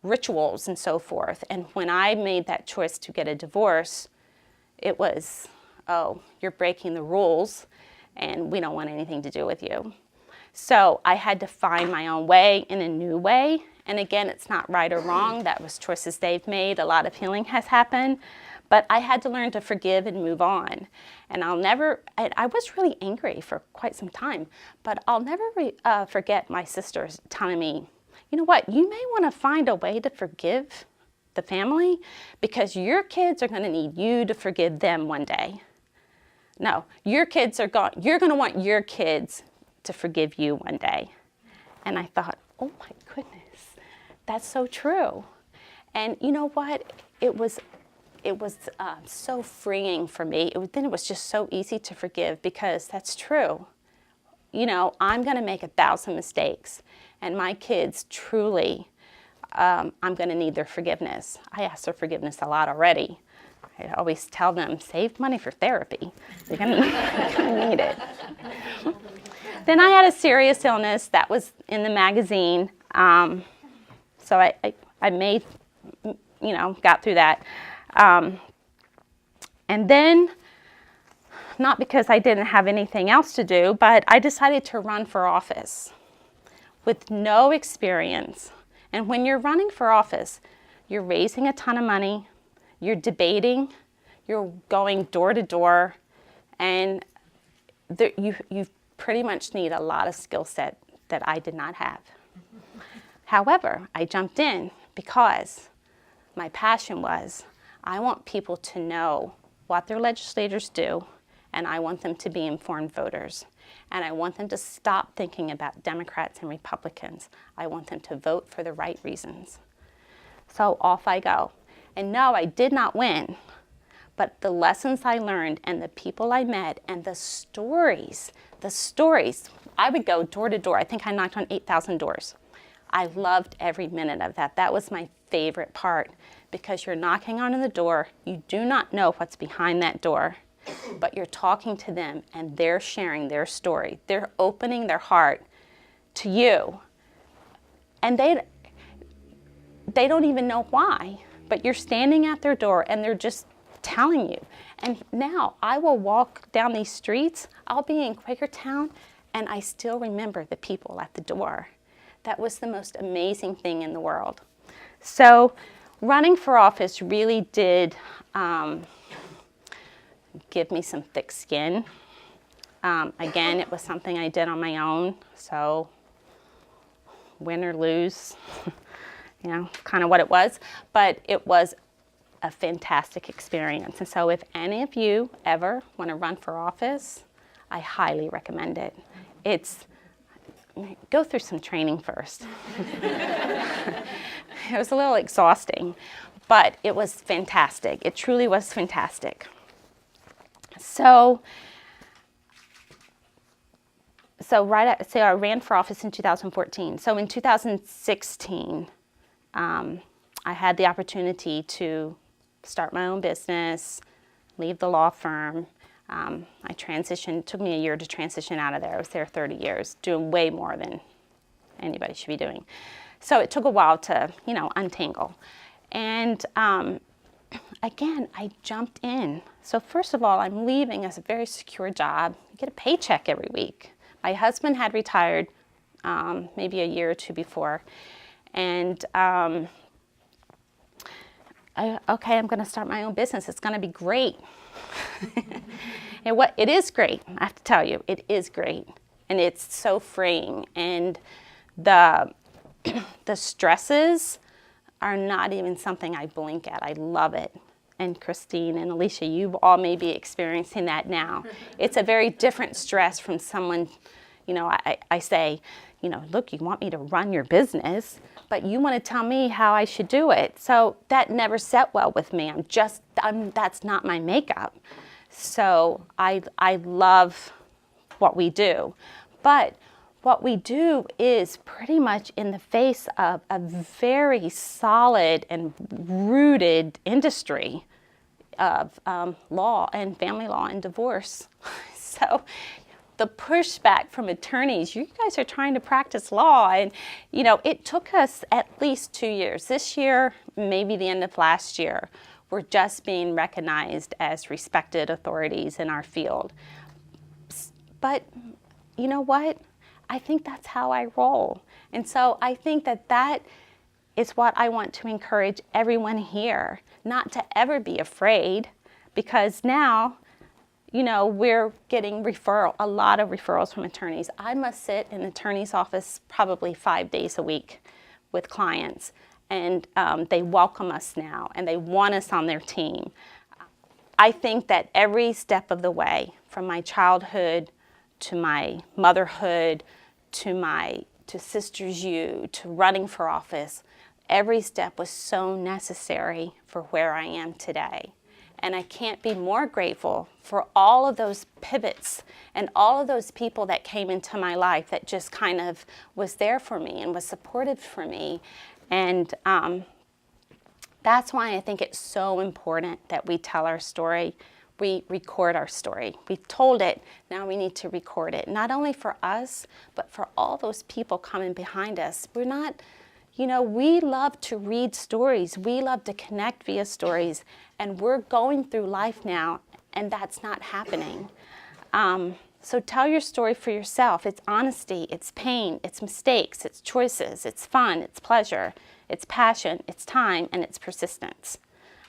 rituals and so forth. And when I made that choice to get a divorce, it was, oh, you're breaking the rules and we don't want anything to do with you. So I had to find my own way in a new way. And again, it's not right or wrong. That was choices they've made. A lot of healing has happened. But I had to learn to forgive and move on. And I was really angry for quite some time, but I'll never forget my sisters telling me, you know what, you may want to find a way to forgive the family because your kids are going to need you to forgive them one day. No, you're going to want your kids to forgive you one day. And I thought, oh my goodness, that's so true. And you know what? It was so freeing for me. Then it was just so easy to forgive because that's true. You know, I'm going to make 1,000 mistakes, and my kids truly, I'm going to need their forgiveness. I ask their forgiveness a lot already. I always tell them, save money for therapy. You're going to need it. Then I had a serious illness that was in the magazine. So I made, got through that. And then, not because I didn't have anything else to do, but I decided to run for office with no experience. And when you're running for office, you're raising a ton of money, you're debating, you're going door to door, and you pretty much need a lot of skill set that I did not have. However, I jumped in because my passion was, I want people to know what their legislators do, and I want them to be informed voters. And I want them to stop thinking about Democrats and Republicans. I want them to vote for the right reasons. So off I go. And no, I did not win, but the lessons I learned and the people I met and the stories, I would go door to door. I think I knocked on 8,000 doors. I loved every minute of that. That was my favorite part because you're knocking on the door. You do not know what's behind that door, but you're talking to them and they're sharing their story. They're opening their heart to you. And they don't even know why, but you're standing at their door and they're just telling you. And now I will walk down these streets. I'll be in Quakertown and I still remember the people at the door. That was the most amazing thing in the world. So running for office really did give me some thick skin. Again, it was something I did on my own. So win or lose, kind of what it was. But it was a fantastic experience. And so if any of you ever want to run for office, I highly recommend it. Go through some training first. It was a little exhausting, but it was fantastic. It truly was fantastic. So I ran for office in 2014. So in 2016, I had the opportunity to start my own business, leave the law firm. I transitioned. It took me a year to transition out of there. I was there 30 years, doing way more than anybody should be doing. So it took a while to, untangle. And again, I jumped in. So first of all, I'm leaving as a very secure job. You get a paycheck every week. My husband had retired maybe a year or two before. And I'm going to start my own business. It's going to be great. And it is great, I have to tell you, it is great. And it's so freeing. And the stresses are not even something I blink at. I love it. And Christine and Alicia, you all may be experiencing that now. It's a very different stress from someone, I say, look, you want me to run your business, but you want to tell me how I should do it. So that never set well with me. That's not my makeup. So I love what we do. But what we do is pretty much in the face of a very solid and rooted industry of law and family law and divorce. So the pushback from attorneys, you guys are trying to practice law. And, it took us at least 2 years. This year, maybe the end of last year, we're just being recognized as respected authorities in our field. But you know what? I think that's how I roll. And so I think that is what I want to encourage everyone here, not to ever be afraid, because now, we're getting a lot of referrals from attorneys. I must sit in an attorney's office probably 5 days a week with clients, and they welcome us now, and they want us on their team. I think that every step of the way, from my childhood to my motherhood to Sisters U to running for office, every step was so necessary for where I am today. And I can't be more grateful for all of those pivots and all of those people that came into my life that just kind of was there for me and was supportive for me. And that's why I think it's so important that we tell our story. We record our story. We've told it, now we need to record it. Not only for us, but for all those people coming behind us. We're not, we love to read stories. We love to connect via stories. And we're going through life now, and that's not happening. So tell your story for yourself. It's honesty, it's pain, it's mistakes, it's choices, it's fun, it's pleasure, it's passion, it's time, and it's persistence.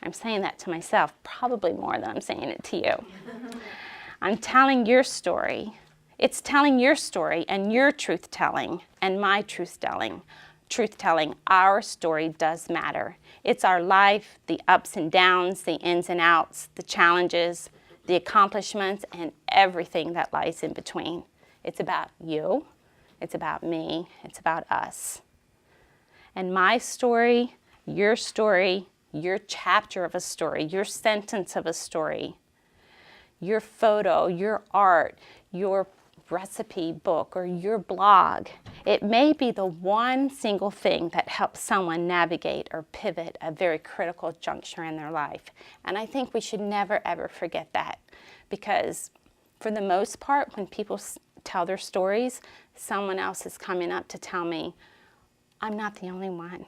I'm saying that to myself probably more than I'm saying it to you. I'm telling your story. It's telling your story and your truth-telling and my truth-telling. Our story does matter. It's our life, the ups and downs, the ins and outs, the challenges, the accomplishments, and everything that lies in between. It's about you. It's about me. It's about us. And my story, your chapter of a story, your sentence of a story, your photo, your art, your recipe book, or your blog, it may be the one single thing that helps someone navigate or pivot a very critical juncture in their life. And I think we should never, ever forget that, because for the most part, when people tell their stories, someone else is coming up to tell me, I'm not the only one,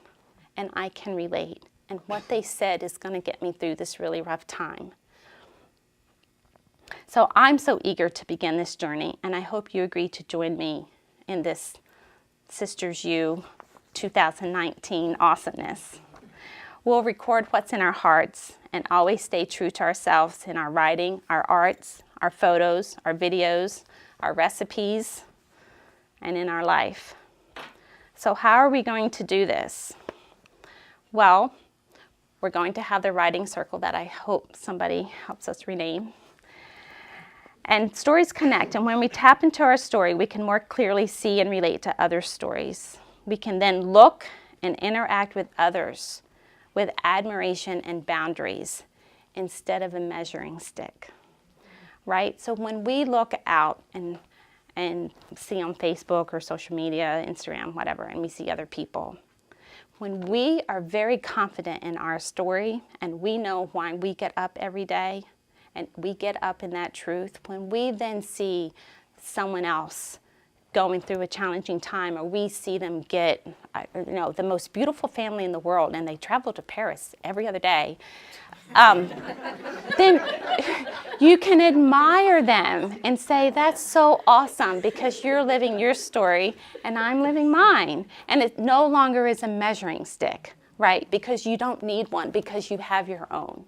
and I can relate. And what they said is going to get me through this really rough time. So I'm so eager to begin this journey, and I hope you agree to join me in this Sisters U 2019 awesomeness. We'll record what's in our hearts and always stay true to ourselves in our writing, our arts, our photos, our videos, our recipes, and in our life. So how are we going to do this? Well, we're going to have the writing circle that I hope somebody helps us rename. And stories connect, and when we tap into our story, we can more clearly see and relate to other stories. We can then look and interact with others with admiration and boundaries instead of a measuring stick, right? So when we look out and see on Facebook or social media, Instagram, whatever, and we see other people, when we are very confident in our story and we know why we get up every day and we get up in that truth, when we then see someone else going through a challenging time, or we see them get, the most beautiful family in the world, and they travel to Paris every other day, then you can admire them and say, that's so awesome, because you're living your story and I'm living mine. And it no longer is a measuring stick, right? Because you don't need one, because you have your own.